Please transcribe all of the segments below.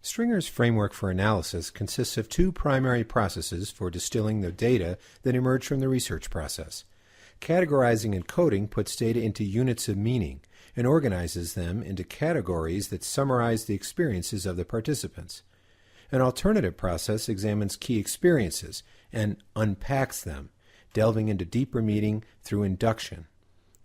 Stringer's framework for analysis consists of two primary processes for distilling the data that emerge from the research process. Categorizing and coding puts data into units of meaning and organizes them into categories that summarize the experiences of the participants. An alternative process examines key experiences and unpacks them, delving into deeper meaning through induction.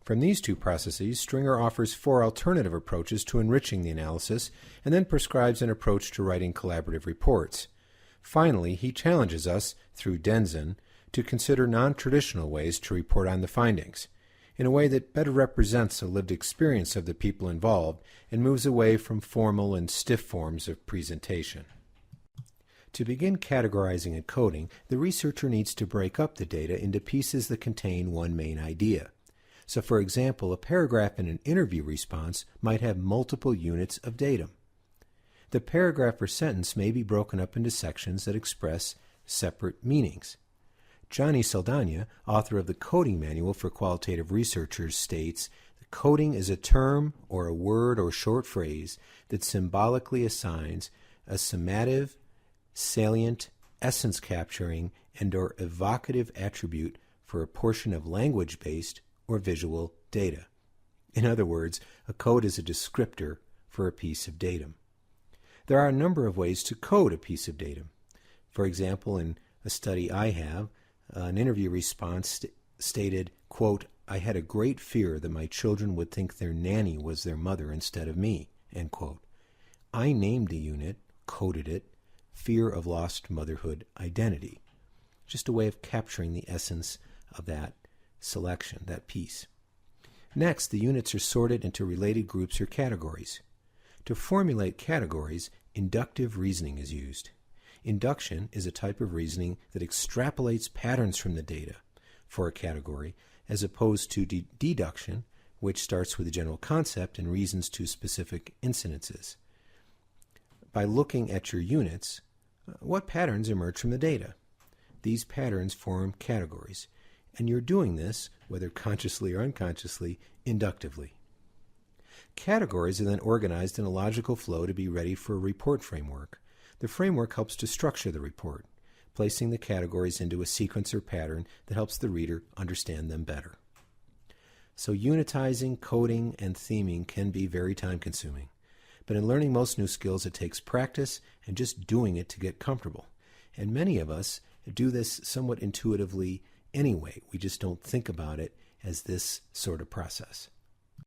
From these two processes, Stringer offers four alternative approaches to enriching the analysis and then prescribes an approach to writing collaborative reports. Finally, he challenges us, through Denzin, to consider non-traditional ways to report on the findings, in a way that better represents the lived experience of the people involved and moves away from formal and stiff forms of presentation. To begin categorizing and coding, the researcher needs to break up the data into pieces that contain one main idea. So, for example, a paragraph in an interview response might have multiple units of datum. The paragraph or sentence may be broken up into sections that express separate meanings. Johnny Saldana, author of the Coding Manual for Qualitative Researchers, states, "Coding is a term or a word or short phrase that symbolically assigns a summative, salient, essence-capturing, and or evocative attribute for a portion of language-based or visual data." In other words, a code is a descriptor for a piece of datum. There are a number of ways to code a piece of datum. For example, in a study I have, an interview response stated, quote, "I had a great fear that my children would think their nanny was their mother instead of me," end quote. I named the unit, coded it, fear of lost motherhood identity. Just a way of capturing the essence of that selection, that piece. Next, the units are sorted into related groups or categories. To formulate categories, inductive reasoning is used. Induction is a type of reasoning that extrapolates patterns from the data for a category, as opposed to deduction, which starts with a general concept and reasons to specific incidences. By looking at your units, what patterns emerge from the data? These patterns form categories, and you're doing this, whether consciously or unconsciously, inductively. Categories are then organized in a logical flow to be ready for a report framework. The framework helps to structure the report, placing the categories into a sequence or pattern that helps the reader understand them better. So unitizing, coding, and theming can be very time-consuming. But in learning most new skills, it takes practice and just doing it to get comfortable. And many of us do this somewhat intuitively anyway. We just don't think about it as this sort of process.